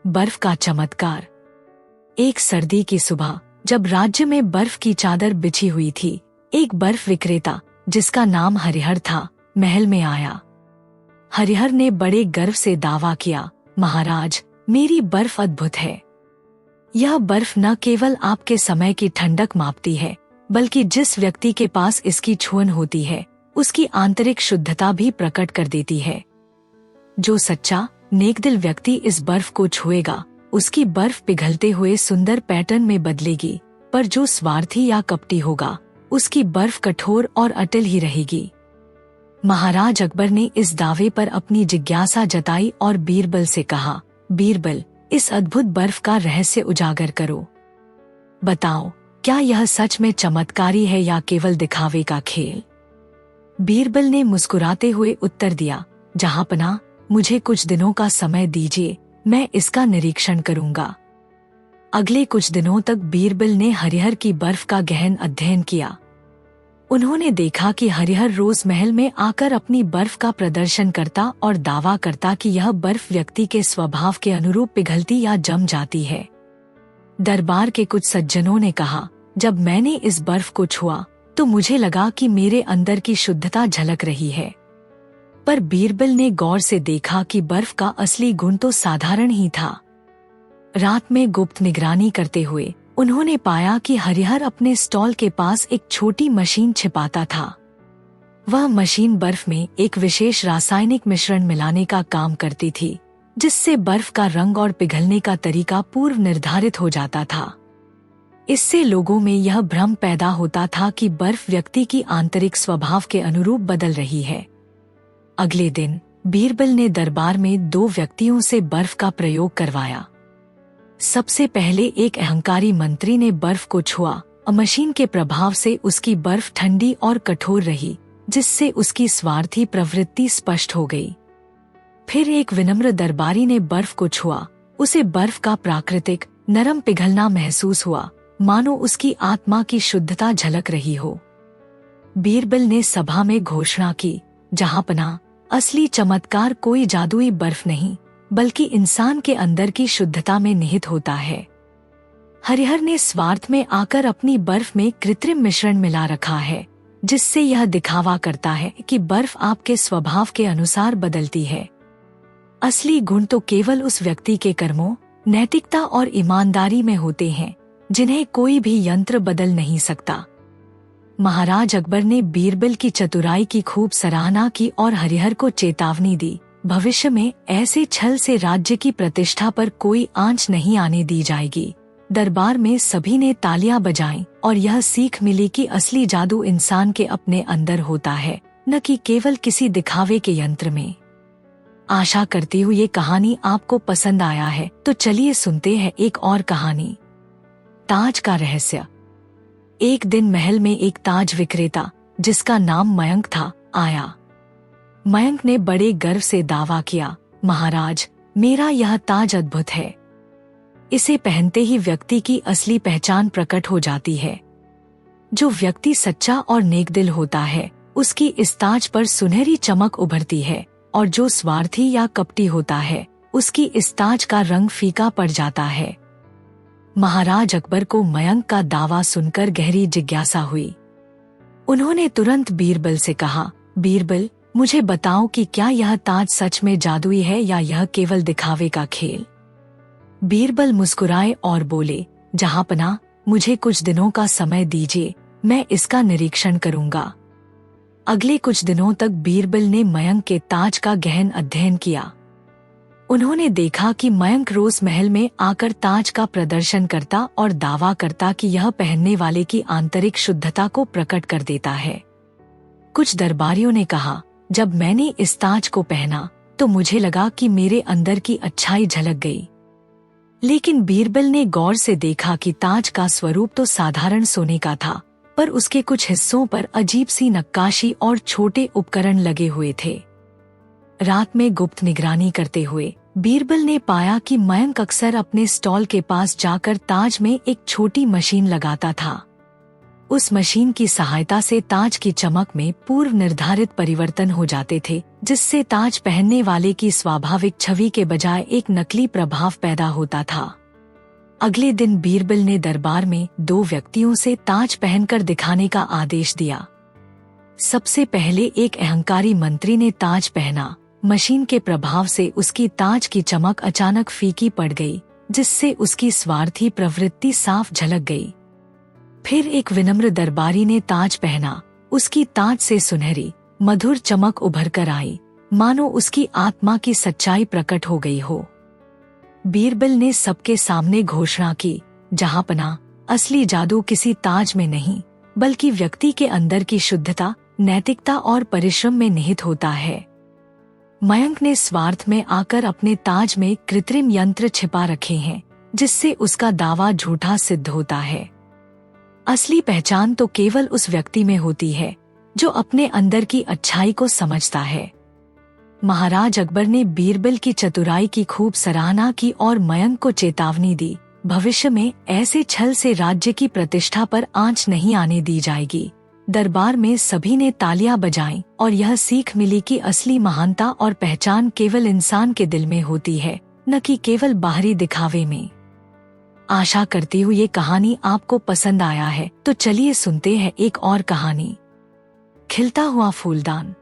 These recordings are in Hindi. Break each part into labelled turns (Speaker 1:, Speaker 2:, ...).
Speaker 1: बर्फ का चमत्कार। एक सर्दी की सुबह जब राज्य में बर्फ की चादर बिछी हुई थी, एक बर्फ विक्रेता जिसका नाम हरिहर था, महल में आया। हरिहर ने बड़े गर्व से दावा किया, महाराज, मेरी बर्फ अद्भुत है। यह बर्फ न केवल आपके समय की ठंडक मापती है, बल्कि जिस व्यक्ति के पास इसकी छुअन होती है, उसकी आंतरिक शुद्धता भी प्रकट कर देती है। जो सच्चा नेकदिल व्यक्ति इस बर्फ को छुएगा, उसकी बर्फ पिघलते हुए सुंदर पैटर्न में बदलेगी, पर जो स्वार्थी या कपटी होगा, उसकी बर्फ कठोर और अटल ही रहेगी। महाराज अकबर ने इस दावे पर अपनी जिज्ञासा जताई और बीरबल से कहा, बीरबल, इस अद्भुत बर्फ का रहस्य उजागर करो। बताओ, क्या यह सच में चमत्कारी है या केवल दिखावे का खेल? बीरबल ने मुस्कुराते हुए उत्तर दिया, जहांपनाह, मुझे कुछ दिनों का समय दीजिए, मैं इसका निरीक्षण करूंगा। अगले कुछ दिनों तक बीरबल ने हरिहर की बर्फ का गहन अध्ययन किया। उन्होंने देखा कि हरिहर रोज महल में आकर अपनी बर्फ का प्रदर्शन करता और दावा करता कि यह बर्फ व्यक्ति के स्वभाव के अनुरूप पिघलती या जम जाती है। दरबार के कुछ सज्जनों ने कहा, जब मैंने इस बर्फ को छुआ तो मुझे लगा कि मेरे अंदर की शुद्धता झलक रही है। पर बीरबल ने गौर से देखा कि बर्फ का असली गुण तो साधारण ही था। रात में गुप्त निगरानी करते हुए उन्होंने पाया कि हरिहर अपने स्टॉल के पास एक छोटी मशीन छिपाता था। वह मशीन बर्फ में एक विशेष रासायनिक मिश्रण मिलाने का काम करती थी, जिससे बर्फ का रंग और पिघलने का तरीका पूर्व निर्धारित हो जाता था। इससे लोगों में यह भ्रम पैदा होता था कि बर्फ व्यक्ति की आंतरिक स्वभाव के अनुरूप बदल रही है। अगले दिन बीरबल ने दरबार में 2 व्यक्तियों से बर्फ का प्रयोग करवाया। सबसे पहले एक अहंकारी मंत्री ने बर्फ को छुआ और मशीन के प्रभाव से उसकी बर्फ ठंडी और कठोर रही, जिससे उसकी स्वार्थी प्रवृत्ति स्पष्ट हो गई। फिर एक विनम्र दरबारी ने बर्फ को छुआ, उसे बर्फ का प्राकृतिक नरम पिघलना महसूस हुआ, मानो उसकी आत्मा की शुद्धता झलक रही हो। बीरबल ने सभा में घोषणा की, जहांपनाह, असली चमत्कार कोई जादुई बर्फ नहीं, बल्कि इंसान के अंदर की शुद्धता में निहित होता है। हरिहर ने स्वार्थ में आकर अपनी बर्फ में कृत्रिम मिश्रण मिला रखा है, जिससे यह दिखावा करता है कि बर्फ आपके स्वभाव के अनुसार बदलती है। असली गुण तो केवल उस व्यक्ति के कर्मों, नैतिकता और ईमानदारी में होते हैं, जिन्हें कोई भी यंत्र बदल नहीं सकता। महाराज अकबर ने बीरबल की चतुराई की खूब सराहना की और हरिहर को चेतावनी दी, भविष्य में ऐसे छल से राज्य की प्रतिष्ठा पर कोई आंच नहीं आने दी जाएगी। दरबार में सभी ने तालियां बजाईं और यह सीख मिली कि असली जादू इंसान के अपने अंदर होता है, न कि केवल किसी दिखावे के यंत्र में। आशा करती हूँ ये कहानी आपको पसंद आया है, तो चलिए सुनते हैं एक और कहानी, ताज का रहस्य। एक दिन महल में एक ताज विक्रेता, जिसका नाम मयंक था, आया। मयंक ने बड़े गर्व से दावा किया, महाराज, मेरा यह ताज अद्भुत है। इसे पहनते ही व्यक्ति की असली पहचान प्रकट हो जाती है। जो व्यक्ति सच्चा और नेकदिल होता है, उसकी इस ताज पर सुनहरी चमक उभरती है, और जो स्वार्थी या कपटी होता है, उसकी इस ताज का रंग फीका पड़ जाता है। महाराज अकबर को मयंक का दावा सुनकर गहरी जिज्ञासा हुई। उन्होंने तुरंत बीरबल से कहा, बीरबल, मुझे बताओ कि क्या यह ताज सच में जादुई है या यह केवल दिखावे का खेल? बीरबल मुस्कुराए और बोले, जहांपनाह, मुझे कुछ दिनों का समय दीजिए, मैं इसका निरीक्षण करूंगा। अगले कुछ दिनों तक बीरबल ने मयंक के ताज का गहन अध्ययन किया। उन्होंने देखा कि मयंक रोज महल में आकर ताज का प्रदर्शन करता और दावा करता कि यह पहनने वाले की आंतरिक शुद्धता को प्रकट कर देता है। कुछ दरबारियों ने कहा, जब मैंने इस ताज को पहना तो मुझे लगा कि मेरे अंदर की अच्छाई झलक गई। लेकिन बीरबल ने गौर से देखा कि ताज का स्वरूप तो साधारण सोने का था, पर उसके कुछ हिस्सों पर अजीब सी नक्काशी और छोटे उपकरण लगे हुए थे। रात में गुप्त निगरानी करते हुए बीरबल ने पाया कि मयंक अक्सर अपने स्टॉल के पास जाकर ताज में एक छोटी मशीन लगाता था। उस मशीन की सहायता से ताज की चमक में पूर्व निर्धारित परिवर्तन हो जाते थे, जिससे ताज पहनने वाले की स्वाभाविक छवि के बजाय एक नकली प्रभाव पैदा होता था। अगले दिन बीरबल ने दरबार में 2 व्यक्तियों से ताज पहनकर दिखाने का आदेश दिया। सबसे पहले एक अहंकारी मंत्री ने ताज पहना। मशीन के प्रभाव से उसकी ताज की चमक अचानक फीकी पड़ गई, जिससे उसकी स्वार्थी प्रवृत्ति साफ झलक गई। फिर एक विनम्र दरबारी ने ताज पहना। उसकी ताज से सुनहरी मधुर चमक उभर कर आई, मानो उसकी आत्मा की सच्चाई प्रकट हो गई हो। बीरबल ने सबके सामने घोषणा की, जहांपना, असली जादू किसी ताज में नहीं, बल्कि व्यक्ति के अंदर की शुद्धता, नैतिकता और परिश्रम में निहित होता है। मयंक ने स्वार्थ में आकर अपने ताज में कृत्रिम यंत्र छिपा रखे हैं, जिससे उसका दावा झूठा सिद्ध होता है। असली पहचान तो केवल उस व्यक्ति में होती है जो अपने अंदर की अच्छाई को समझता है। महाराज अकबर ने बीरबल की चतुराई की खूब सराहना की और मयंक को चेतावनी दी, भविष्य में ऐसे छल से राज्य की प्रतिष्ठा पर आंच नहीं आने दी जाएगी। दरबार में सभी ने तालियां बजाईं और यह सीख मिली कि असली महानता और पहचान केवल इंसान के दिल में होती है, न कि केवल बाहरी दिखावे में। आशा करती हूँ ये कहानी आपको पसंद आया है, तो चलिए सुनते हैं एक और कहानी। खिलता हुआ फूलदान।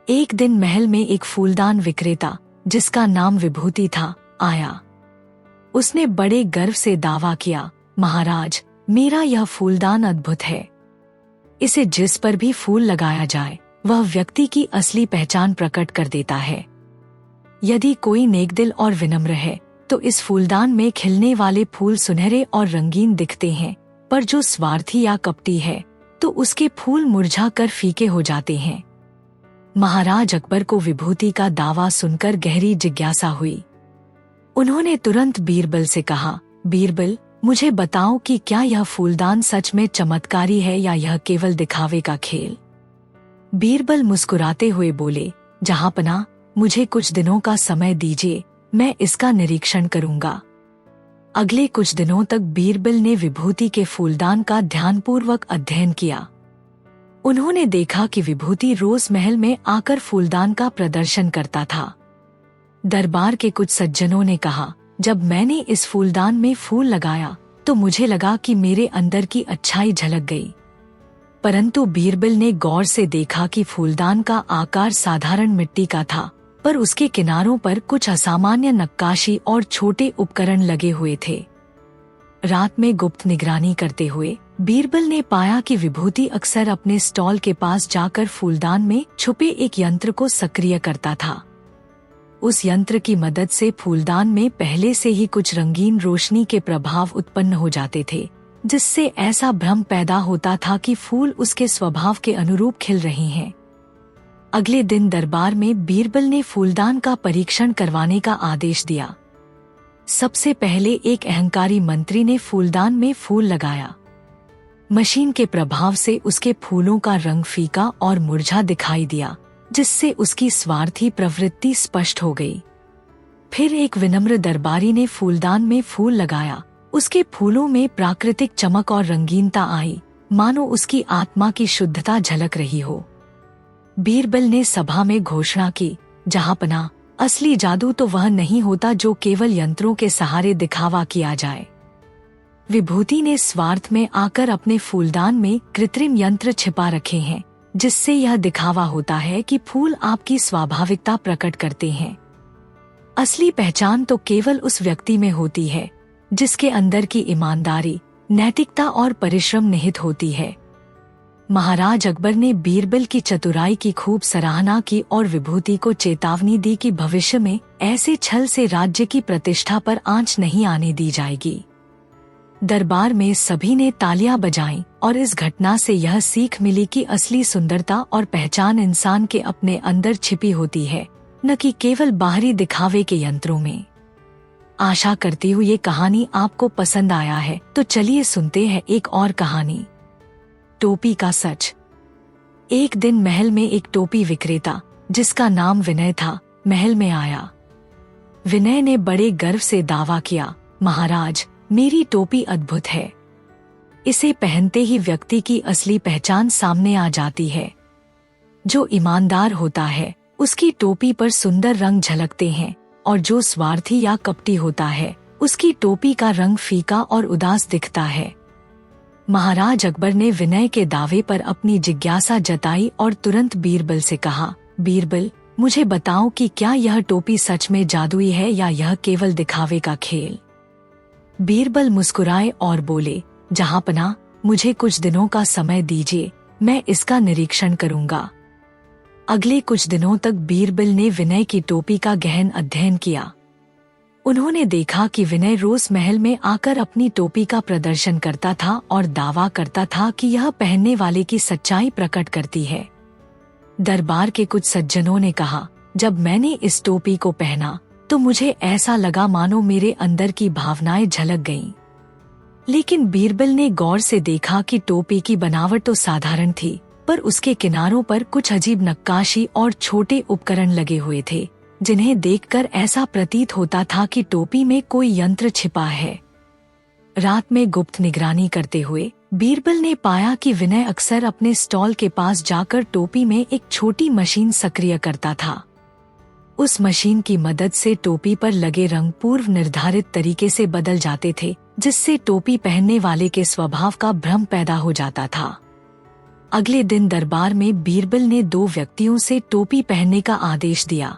Speaker 1: एक दिन महल में एक फूलदान विक्रेता, जिसका नाम विभूति था, आया। उसने बड़े गर्व से दावा किया, महाराज, मेरा यह फूलदान अद्भुत है। इसे जिस पर भी फूल लगाया जाए, वह व्यक्ति की असली पहचान प्रकट कर देता है। यदि कोई नेकदिल और विनम्र है, तो इस फूलदान में खिलने वाले फूल सुनहरे और रंगीन दिखते हैं, पर जो स्वार्थी या कपटी है, तो उसके फूल मुरझाकर फीके हो जाते हैं। महाराज अकबर को विभूति का दावा सुनकर गहरी जिज्ञासा हुई। उन्होंने तुरंत बीरबल से कहा, बीरबल, मुझे बताओ कि क्या यह फूलदान सच में चमत्कारी है या यह केवल दिखावे का खेल। बीरबल मुस्कुराते हुए बोले, जहांपना, मुझे कुछ दिनों का समय दीजिए, मैं इसका निरीक्षण करूंगा। अगले कुछ दिनों तक बीरबल ने विभूति के फूलदान का ध्यानपूर्वक अध्ययन किया। उन्होंने देखा कि विभूति रोज महल में आकर फूलदान का प्रदर्शन करता था। दरबार के कुछ सज्जनों ने कहा, जब मैंने इस फूलदान में फूल लगाया तो मुझे लगा कि मेरे अंदर की अच्छाई झलक गई। परंतु बीरबल ने गौर से देखा कि फूलदान का आकार साधारण मिट्टी का था, पर उसके किनारों पर कुछ असामान्य नक्काशी और छोटे उपकरण लगे हुए थे। रात में गुप्त निगरानी करते हुए बीरबल ने पाया कि विभूति अक्सर अपने स्टॉल के पास जाकर फूलदान में छुपे एक यंत्र को सक्रिय करता था। उस यंत्र की मदद से फूलदान में पहले से ही कुछ रंगीन रोशनी के प्रभाव उत्पन्न हो जाते थे, जिससे ऐसा भ्रम पैदा होता था कि फूल उसके स्वभाव के अनुरूप खिल रहे हैं। अगले दिन दरबार में बीरबल ने फूलदान का परीक्षण करवाने का आदेश दिया। सबसे पहले एक अहंकारी मंत्री ने फूलदान में फूल लगाया। मशीन के प्रभाव से उसके फूलों का रंग फीका और मुरझा दिखाई दिया, जिससे उसकी स्वार्थी प्रवृत्ति स्पष्ट हो गई। फिर एक विनम्र दरबारी ने फूलदान में फूल लगाया। उसके फूलों में प्राकृतिक चमक और रंगीनता आई, मानो उसकी आत्मा की शुद्धता झलक रही हो। बीरबल ने सभा में घोषणा की, जहांपना, असली जादू तो वह नहीं होता जो केवल यंत्रों के सहारे दिखावा किया जाए। विभूति ने स्वार्थ में आकर अपने फूलदान में कृत्रिम यंत्र छिपा रखे हैं, जिससे यह दिखावा होता है कि फूल आपकी स्वाभाविकता प्रकट करते हैं। असली पहचान तो केवल उस व्यक्ति में होती है जिसके अंदर की ईमानदारी, नैतिकता और परिश्रम निहित होती है। महाराज अकबर ने बीरबल की चतुराई की खूब सराहना की और विभूति को चेतावनी दी कि भविष्य में ऐसे छल से राज्य की प्रतिष्ठा पर आंच नहीं आने दी जाएगी। दरबार में सभी ने तालियां बजाईं और इस घटना से यह सीख मिली कि असली सुंदरता और पहचान इंसान के अपने अंदर छिपी होती है, न कि केवल बाहरी दिखावे के यंत्रों में। आशा करती हूँ ये कहानी आपको पसंद आया है, तो चलिए सुनते हैं एक और कहानी। टोपी का सच। एक दिन महल में एक टोपी विक्रेता, जिसका नाम विनय था, महल में आया। विनय ने बड़े गर्व से दावा किया, महाराज, मेरी टोपी अद्भुत है। इसे पहनते ही व्यक्ति की असली पहचान सामने आ जाती है। जो ईमानदार होता है उसकी टोपी पर सुंदर रंग झलकते हैं, और जो स्वार्थी या कपटी होता है उसकी टोपी का रंग फीका और उदास दिखता है। महाराज अकबर ने विनय के दावे पर अपनी जिज्ञासा जताई और तुरंत बीरबल से कहा, बीरबल, मुझे बताओ कि क्या यह टोपी सच में जादुई है या यह केवल दिखावे का खेल। बीरबल मुस्कुराए और बोले, जहांपनाह, मुझे कुछ दिनों का समय दीजिए, मैं इसका निरीक्षण करूंगा। अगले कुछ दिनों तक बीरबल ने विनय की टोपी का गहन अध्ययन किया। उन्होंने देखा कि विनय रोज महल में आकर अपनी टोपी का प्रदर्शन करता था और दावा करता था कि यह पहनने वाले की सच्चाई प्रकट करती है। दरबार के कुछ सज्जनों ने कहा, जब मैंने इस टोपी को पहना तो मुझे ऐसा लगा मानो मेरे अंदर की भावनाएं झलक गईं। लेकिन बीरबल ने गौर से देखा कि टोपी की बनावट तो साधारण थी, पर उसके किनारों पर कुछ अजीब नक्काशी और छोटे उपकरण लगे हुए थे, जिन्हें देखकर ऐसा प्रतीत होता था कि टोपी में कोई यंत्र छिपा है। रात में गुप्त निगरानी करते हुए बीरबल ने पाया कि विनय अक्सर अपने स्टॉल के पास जाकर टोपी में एक छोटी मशीन सक्रिय करता था। उस मशीन की मदद से टोपी पर लगे रंग पूर्व निर्धारित तरीके से बदल जाते थे, जिससे टोपी पहनने वाले के स्वभाव का भ्रम पैदा हो जाता था। अगले दिन दरबार में बीरबल ने 2 व्यक्तियों से टोपी पहनने का आदेश दिया।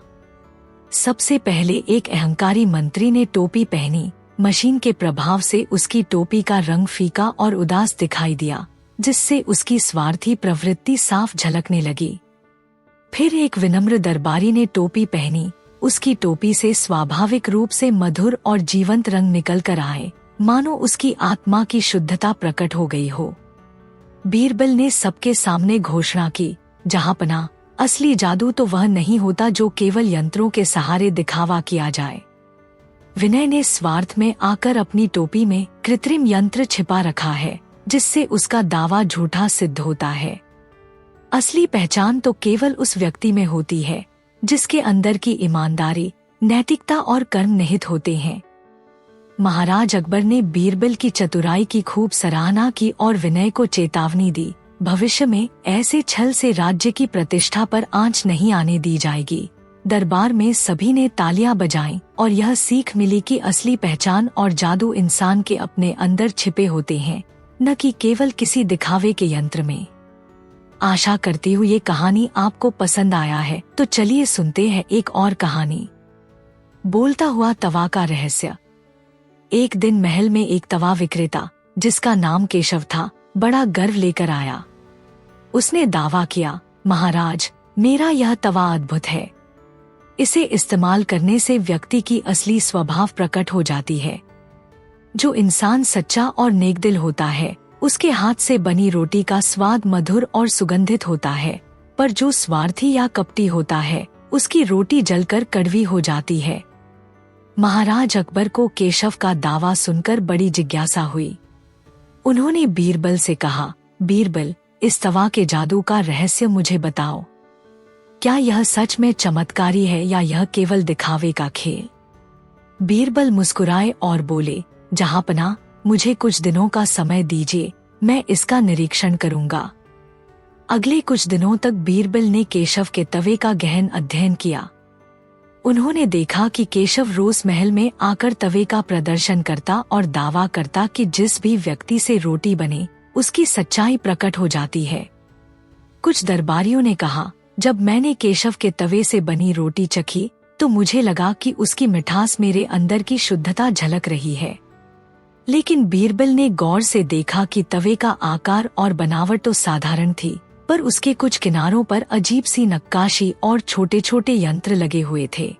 Speaker 1: सबसे पहले एक अहंकारी मंत्री ने टोपी पहनी। मशीन के प्रभाव से उसकी टोपी का रंग फीका और उदास दिखाई दिया, जिससे उसकी स्वार्थी प्रवृत्ति साफ झलकने लगी। फिर एक विनम्र दरबारी ने टोपी पहनी। उसकी टोपी से स्वाभाविक रूप से मधुर और जीवंत रंग निकल कर आए, मानो उसकी आत्मा की शुद्धता प्रकट हो गई हो। बीरबल ने सबके सामने घोषणा की, जहांपनाह, असली जादू तो वह नहीं होता जो केवल यंत्रों के सहारे दिखावा किया जाए। विनय ने स्वार्थ में आकर अपनी टोपी में कृत्रिम यंत्र छिपा रखा है, जिससे उसका दावा झूठा सिद्ध होता है। असली पहचान तो केवल उस व्यक्ति में होती है जिसके अंदर की ईमानदारी, नैतिकता और कर्म निहित होते हैं। महाराज अकबर ने बीरबल की चतुराई की खूब सराहना की और विनय को चेतावनी दी, भविष्य में ऐसे छल से राज्य की प्रतिष्ठा पर आंच नहीं आने दी जाएगी। दरबार में सभी ने तालियां बजाईं और यह सीख मिली कि असली पहचान और जादू इंसान के अपने अंदर छिपे होते हैं, न कि केवल किसी दिखावे के यंत्र में। आशा करती हूँ ये कहानी आपको पसंद आया है, तो चलिए सुनते हैं एक और कहानी। बोलता हुआ तवा का रहस्य। एक दिन महल में एक तवा विक्रेता, जिसका नाम केशव था, बड़ा गर्व लेकर आया। उसने दावा किया, महाराज, मेरा यह तवा अद्भुत है। इसे इस्तेमाल करने से व्यक्ति की असली स्वभाव प्रकट हो जाती है। जो इंसान सच्चा और नेकदिल होता है, उसके हाथ से बनी रोटी का स्वाद मधुर और सुगंधित होता है, पर जो स्वार्थी या कपटी होता है, उसकी रोटी जलकर कड़वी हो जाती है। महाराज अकबर को केशव का दावा सुनकर बड़ी जिज्ञासा हुई। उन्होंने बीरबल से कहा, बीरबल, इस तवा के जादू का रहस्य मुझे बताओ। क्या यह सच में चमत्कारी है या यह केवल दिखावे का खेल? बीरबल मुस्कुराए और बोले, जहांपनाह, मुझे कुछ दिनों का समय दीजिए, मैं इसका निरीक्षण करूंगा। अगले कुछ दिनों तक बीरबल ने केशव के तवे का गहन अध्ययन किया। उन्होंने देखा कि केशव रोज महल में आकर तवे का प्रदर्शन करता और दावा करता कि जिस भी व्यक्ति से रोटी बने, उसकी सच्चाई प्रकट हो जाती है। कुछ दरबारियों ने कहा, जब मैंने केशव के तवे से बनी रोटी चखी तो मुझे लगा कि उसकी मिठास मेरे अंदर की शुद्धता झलक रही है। लेकिन बीरबल ने गौर से देखा कि तवे का आकार और बनावट तो साधारण थी, पर उसके कुछ किनारों पर अजीब सी नक्काशी और छोटे छोटे यंत्र लगे हुए थे।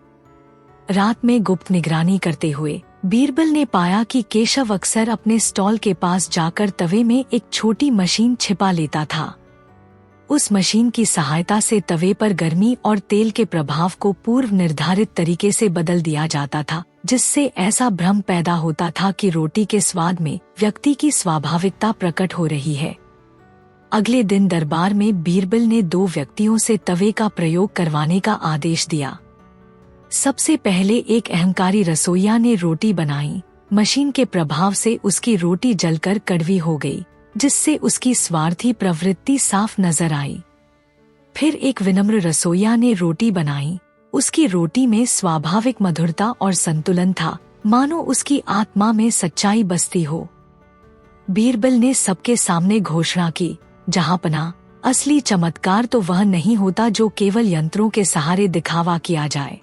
Speaker 1: रात में गुप्त निगरानी करते हुए बीरबल ने पाया कि केशव अक्सर अपने स्टॉल के पास जाकर तवे में एक छोटी मशीन छिपा लेता था। उस मशीन की सहायता से तवे पर गर्मी और तेल के प्रभाव को पूर्व निर्धारित तरीके से बदल दिया जाता था, जिससे ऐसा भ्रम पैदा होता था कि रोटी के स्वाद में व्यक्ति की स्वाभाविकता प्रकट हो रही है। अगले दिन दरबार में बीरबल ने 2 व्यक्तियों से तवे का प्रयोग करवाने का आदेश दिया। सबसे पहले एक अहंकारी रसोइया ने रोटी बनाई। मशीन के प्रभाव से उसकी रोटी जलकर कड़वी हो गई, जिससे उसकी स्वार्थी प्रवृत्ति साफ नजर आई। फिर एक विनम्र रसोइया ने रोटी बनाई। उसकी रोटी में स्वाभाविक मधुरता और संतुलन था, मानो उसकी आत्मा में सच्चाई बसती हो। बीरबल ने सबके सामने घोषणा की, जहांपना, असली चमत्कार तो वह नहीं होता जो केवल यंत्रों के सहारे दिखावा किया जाए।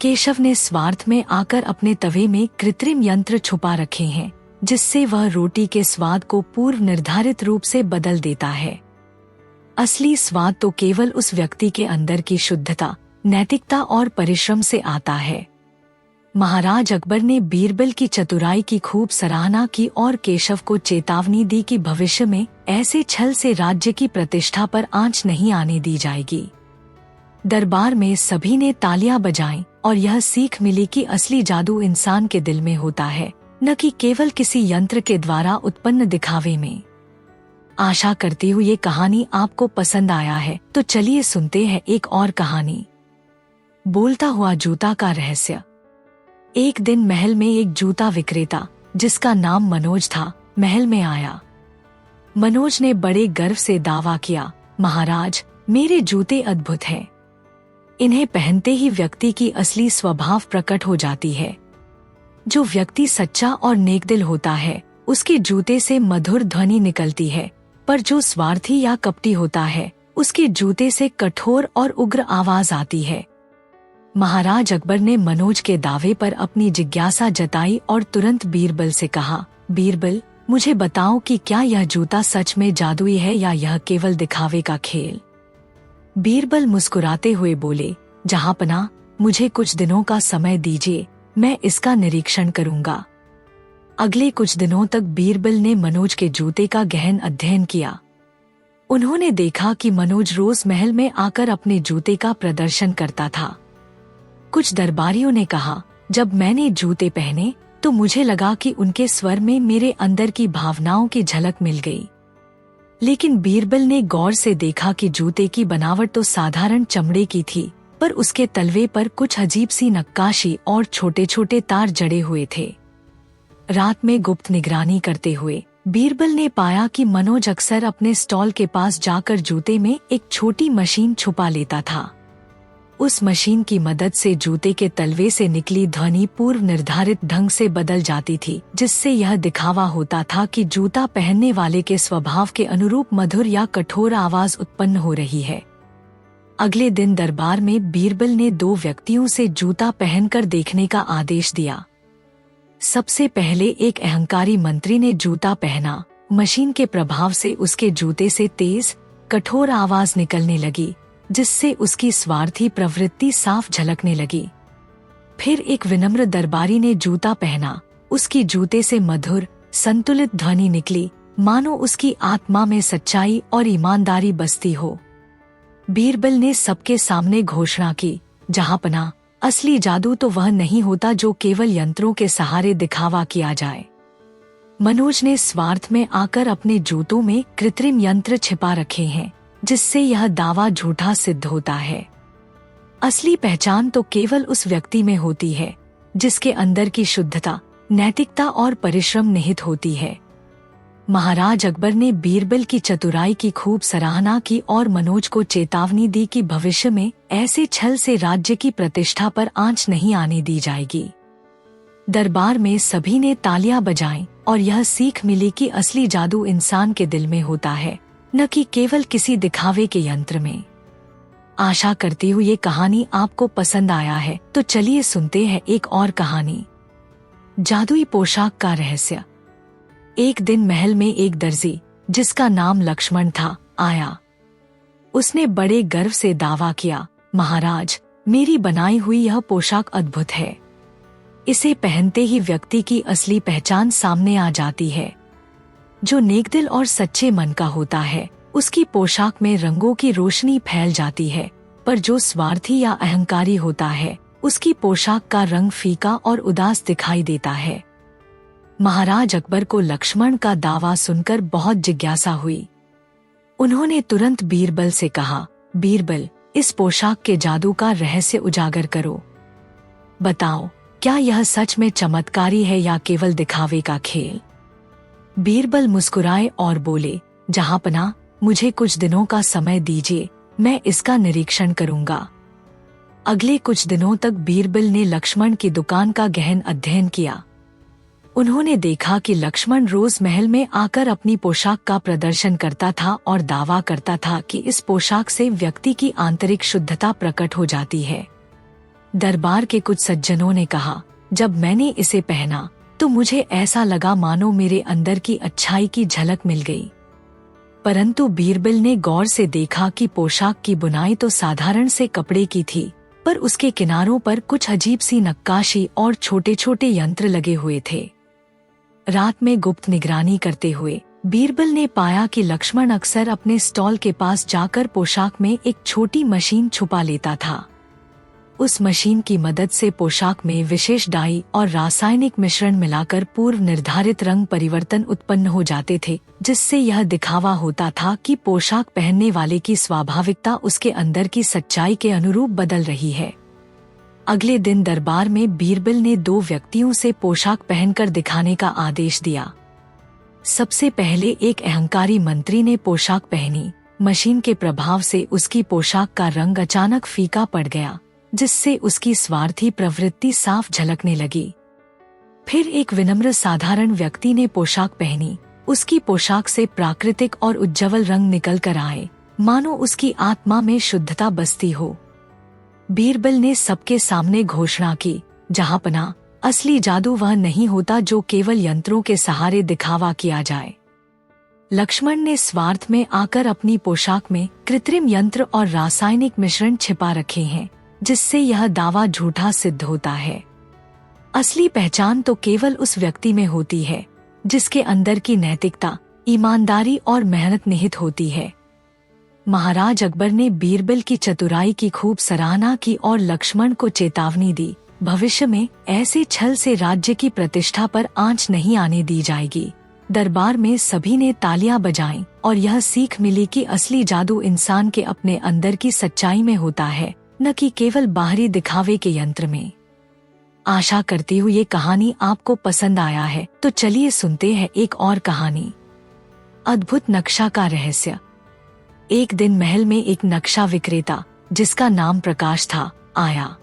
Speaker 1: केशव ने स्वार्थ में आकर अपने तवे में कृत्रिम यंत्र छुपा रखे हैं, जिससे वह रोटी के स्वाद को पूर्व निर्धारित रूप से बदल देता है। असली स्वाद तो केवल उस व्यक्ति के अंदर की शुद्धता, नैतिकता और परिश्रम से आता है। महाराज अकबर ने बीरबल की चतुराई की खूब सराहना की और केशव को चेतावनी दी कि भविष्य में ऐसे छल से राज्य की प्रतिष्ठा पर आंच नहीं आने दी जाएगी। दरबार में सभी ने तालियां बजाईं और यह सीख मिली कि असली जादू इंसान के दिल में होता है, न कि केवल किसी यंत्र के द्वारा उत्पन्न दिखावे में। आशा करती हूँ ये कहानी आपको पसंद आया है, तो चलिए सुनते हैं एक और कहानी। बोलता हुआ जूता का रहस्य। एक दिन महल में एक जूता विक्रेता, जिसका नाम मनोज था, महल में आया। मनोज ने बड़े गर्व से दावा किया, महाराज, मेरे जूते अद्भुत हैं। इन्हें पहनते ही व्यक्ति की असली स्वभाव प्रकट हो जाती है। जो व्यक्ति सच्चा और नेकदिल होता है, उसके जूते से मधुर ध्वनि निकलती है, पर जो स्वार्थी या कपटी होता है, उसके जूते से कठोर और उग्र आवाज आती है। महाराज अकबर ने मनोज के दावे पर अपनी जिज्ञासा जताई और तुरंत बीरबल से कहा, बीरबल, मुझे बताओ कि क्या यह जूता सच में जादुई है या यह केवल दिखावे का खेल। बीरबल मुस्कुराते हुए बोले, जहांपना, मुझे कुछ दिनों का समय दीजिए, मैं इसका निरीक्षण करूंगा। अगले कुछ दिनों तक बीरबल ने मनोज के जूते का गहन अध्ययन किया। उन्होंने देखा कि मनोज रोज महल में आकर अपने जूते का प्रदर्शन करता था। कुछ दरबारियों ने कहा, जब मैंने जूते पहने तो मुझे लगा कि उनके स्वर में मेरे अंदर की भावनाओं की झलक मिल गई। लेकिन बीरबल ने गौर से देखा कि जूते की बनावट तो साधारण चमड़े की थी, पर उसके तलवे पर कुछ अजीब सी नक्काशी और छोटे छोटे तार जड़े हुए थे। रात में गुप्त निगरानी करते हुए बीरबल ने पाया कि मनोज अक्सर अपने स्टॉल के पास जाकर जूते में एक छोटी मशीन छुपा लेता था। उस मशीन की मदद से जूते के तलवे से निकली ध्वनि पूर्व निर्धारित ढंग से बदल जाती थी, जिससे यह दिखावा होता था कि जूता पहनने वाले के स्वभाव के अनुरूप मधुर या कठोर आवाज उत्पन्न हो रही है। अगले दिन दरबार में बीरबल ने 2 व्यक्तियों से जूता पहनकर देखने का आदेश दिया। सबसे पहले एक अहंकारी मंत्री ने जूता पहना। मशीन के प्रभाव से उसके जूते से तेज, कठोर आवाज निकलने लगी, जिससे उसकी स्वार्थी प्रवृत्ति साफ झलकने लगी। फिर एक विनम्र दरबारी ने जूता पहना। उसकी जूते से मधुर, संतुलित ध्वनि निकली, मानो उसकी आत्मा में सच्चाई और ईमानदारी बसती हो। बीरबल ने सबके सामने घोषणा की, जहांपना, असली जादू तो वह नहीं होता जो केवल यंत्रों के सहारे दिखावा किया जाए। मनोज ने स्वार्थ में आकर अपने जूतों में कृत्रिम यंत्र छिपा रखे हैं, जिससे यह दावा झूठा सिद्ध होता है। असली पहचान तो केवल उस व्यक्ति में होती है, जिसके अंदर की शुद्धता, नैतिकता और परिश्रम निहित होती है। महाराज अकबर ने बीरबल की चतुराई की खूब सराहना की और मनोज को चेतावनी दी कि भविष्य में ऐसे छल से राज्य की प्रतिष्ठा पर आंच नहीं आने दी जाएगी। दरबार में सभी ने तालियां बजाईं और यह सीख मिली कि असली जादू इंसान के दिल में होता है, न कि केवल किसी दिखावे के यंत्र में। आशा करती हूँ ये कहानी आपको पसंद आया है, तो चलिए सुनते हैं एक और कहानी। जादुई पोशाक का रहस्य। एक दिन महल में एक दर्जी, जिसका नाम लक्ष्मण था, आया। उसने बड़े गर्व से दावा किया, महाराज, मेरी बनाई हुई यह पोशाक अद्भुत है। इसे पहनते ही व्यक्ति की असली पहचान सामने आ जाती है। जो नेकदिल और सच्चे मन का होता है, उसकी पोशाक में रंगों की रोशनी फैल जाती है, पर जो स्वार्थी या अहंकारी होता है, उसकी पोशाक का रंग फीका और उदास दिखाई देता है। महाराज अकबर को लक्ष्मण का दावा सुनकर बहुत जिज्ञासा हुई। उन्होंने तुरंत बीरबल से कहा, बीरबल, इस पोशाक के जादू का रहस्य उजागर करो। बताओ, क्या यह सच में चमत्कारी है या केवल दिखावे का खेल? बीरबल मुस्कुराए और बोले, जहांपना, मुझे कुछ दिनों का समय दीजिए, मैं इसका निरीक्षण करूंगा। अगले कुछ दिनों तक बीरबल ने लक्ष्मण की दुकान का गहन अध्ययन किया। उन्होंने देखा कि लक्ष्मण रोज महल में आकर अपनी पोशाक का प्रदर्शन करता था और दावा करता था कि इस पोशाक से व्यक्ति की आंतरिक शुद्धता प्रकट हो जाती है। दरबार के कुछ सज्जनों ने कहा, जब मैंने इसे पहना तो मुझे ऐसा लगा मानो मेरे अंदर की अच्छाई की झलक मिल गई। परंतु बीरबल ने गौर से देखा कि पोशाक की बुनाई तो साधारण से कपड़े की थी, पर उसके किनारों पर कुछ अजीब सी नक्काशी और छोटे छोटे यंत्र लगे हुए थे। रात में गुप्त निगरानी करते हुए बीरबल ने पाया कि लक्ष्मण अक्सर अपने स्टॉल के पास जाकर पोशाक में एक छोटी मशीन छुपा लेता था। उस मशीन की मदद से पोशाक में विशेष डाई और रासायनिक मिश्रण मिलाकर पूर्व निर्धारित रंग परिवर्तन उत्पन्न हो जाते थे, जिससे यह दिखावा होता था कि पोशाक पहनने वाले की स्वाभाविकता उसके अंदर की सच्चाई के अनुरूप बदल रही है। अगले दिन दरबार में बीरबल ने 2 व्यक्तियों से पोशाक पहनकर दिखाने का आदेश दिया। सबसे पहले एक अहंकारी मंत्री ने पोशाक पहनी। मशीन के प्रभाव से उसकी पोशाक का रंग अचानक फीका पड़ गया, जिससे उसकी स्वार्थी प्रवृत्ति साफ झलकने लगी। फिर एक विनम्र साधारण व्यक्ति ने पोशाक पहनी। उसकी पोशाक से प्राकृतिक और उज्ज्वल रंग निकल कर आए, मानो उसकी आत्मा में शुद्धता बसती हो। बीरबल ने सबके सामने घोषणा की, जहांपना, असली जादू वह नहीं होता जो केवल यंत्रों के सहारे दिखावा किया जाए। लक्ष्मण ने स्वार्थ में आकर अपनी पोशाक में कृत्रिम यंत्र और रासायनिक मिश्रण छिपा रखे हैं, जिससे यह दावा झूठा सिद्ध होता है। असली पहचान तो केवल उस व्यक्ति में होती है जिसके अंदर की नैतिकता, ईमानदारी और मेहनत निहित होती है। महाराज अकबर ने बीरबल की चतुराई की खूब सराहना की और लक्ष्मण को चेतावनी दी, भविष्य में ऐसे छल से राज्य की प्रतिष्ठा पर आंच नहीं आने दी जाएगी। दरबार में सभी ने तालियां बजाईं और यह सीख मिली कि असली जादू इंसान के अपने अंदर की सच्चाई में होता है, न कि केवल बाहरी दिखावे के यंत्र में। आशा करती हूँ ये कहानी आपको पसंद आया है, तो चलिए सुनते हैं एक और कहानी, अद्भुत नक्शा का रहस्य। एक दिन महल में एक नक्शा विक्रेता, जिसका नाम प्रकाश था, आया।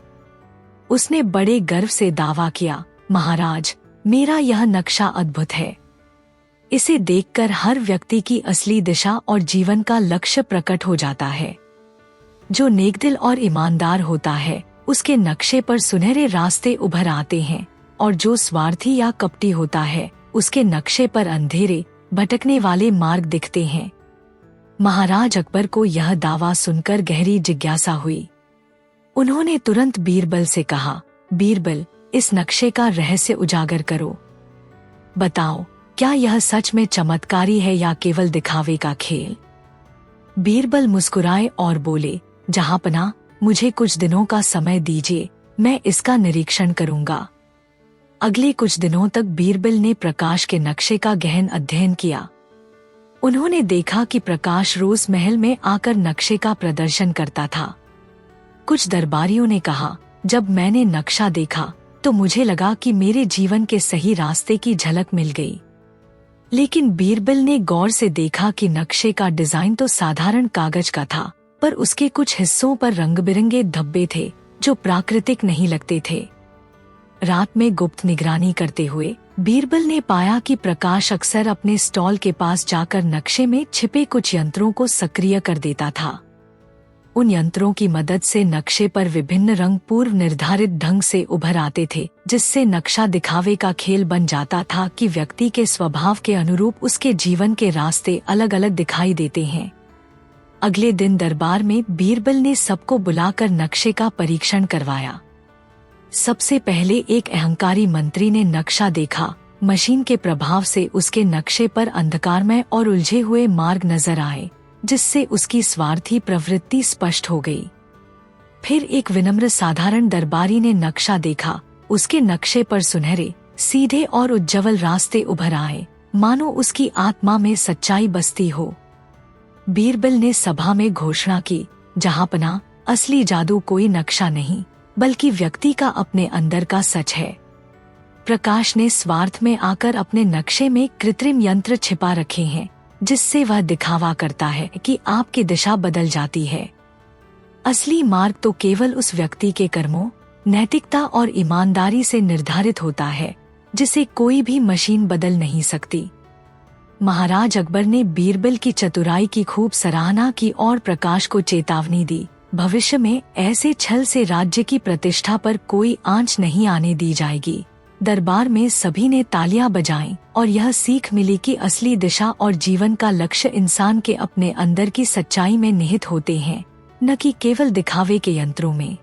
Speaker 1: उसने बड़े गर्व से दावा किया, महाराज, मेरा यह नक्शा अद्भुत है। इसे देखकर हर व्यक्ति की असली दिशा और जीवन का लक्ष्य प्रकट हो जाता है। जो नेकदिल और ईमानदार होता है, उसके नक्शे पर सुनहरे रास्ते उभर आते हैं, और जो स्वार्थी या कपटी होता है, उसके नक्शे पर अंधेरे, भटकने वाले मार्ग दिखते हैं। महाराज अकबर को यह दावा सुनकर गहरी जिज्ञासा हुई। उन्होंने तुरंत बीरबल से कहा, बीरबल, इस नक्शे का रहस्य उजागर करो। बताओ, क्या यह सच में चमत्कारी है या केवल दिखावे का खेल? बीरबल मुस्कुराए और बोले, जहांपना, मुझे कुछ दिनों का समय दीजिए, मैं इसका निरीक्षण करूंगा। अगले कुछ दिनों तक बीरबल ने प्रकाश के नक्शे का गहन अध्ययन किया। उन्होंने देखा कि प्रकाश रोज महल में आकर नक्शे का प्रदर्शन करता था। कुछ दरबारियों ने कहा, जब मैंने नक्शा देखा तो मुझे लगा कि मेरे जीवन के सही रास्ते की झलक मिल गई। लेकिन बीरबल ने गौर से देखा कि नक्शे का डिजाइन तो साधारण कागज का था, पर उसके कुछ हिस्सों पर रंग बिरंगे धब्बे थे जो प्राकृतिक नहीं लगते थे। रात में गुप्त निगरानी करते हुए बीरबल ने पाया कि प्रकाश अक्सर अपने स्टॉल के पास जाकर नक्शे में छिपे कुछ यंत्रों को सक्रिय कर देता था। उन यंत्रों की मदद से नक्शे पर विभिन्न रंग पूर्व निर्धारित ढंग से उभर आते थे, जिससे नक्शा दिखावे का खेल बन जाता था कि व्यक्ति के स्वभाव के अनुरूप उसके जीवन के रास्ते अलग अलग दिखाई देते हैं। अगले दिन दरबार में बीरबल ने सबको बुलाकर नक्शे का परीक्षण करवाया। सबसे पहले एक अहंकारी मंत्री ने नक्शा देखा। मशीन के प्रभाव से उसके नक्शे पर अंधकारमय और उलझे हुए मार्ग नजर आए, जिससे उसकी स्वार्थी प्रवृत्ति स्पष्ट हो गई। फिर एक विनम्र साधारण दरबारी ने नक्शा देखा। उसके नक्शे पर सुनहरे, सीधे और उज्ज्वल रास्ते उभर आए, मानो उसकी आत्मा में सच्चाई बसती हो। बीरबल ने सभा में घोषणा की, जहांपना, असली जादू कोई नक्शा नहीं, बल्कि व्यक्ति का अपने अंदर का सच है। प्रकाश ने स्वार्थ में आकर अपने नक्शे में कृत्रिम यंत्र छिपा रखे हैं, जिससे वह दिखावा करता है कि आपकी दिशा बदल जाती है, असली मार्ग तो केवल उस व्यक्ति के कर्मों, नैतिकता और ईमानदारी से निर्धारित होता है, जिसे कोई भी मशीन बदल नहीं सकती। महाराज अकबर ने बीरबल की चतुराई की खूब सराहना की और प्रकाश को चेतावनी दी, भविष्य में ऐसे छल से राज्य की प्रतिष्ठा पर कोई आंच नहीं आने दी जाएगी। दरबार में सभी ने तालियां बजाईं और यह सीख मिली कि असली दिशा और जीवन का लक्ष्य इंसान के अपने अंदर की सच्चाई में निहित होते हैं, न कि केवल दिखावे के यंत्रों में।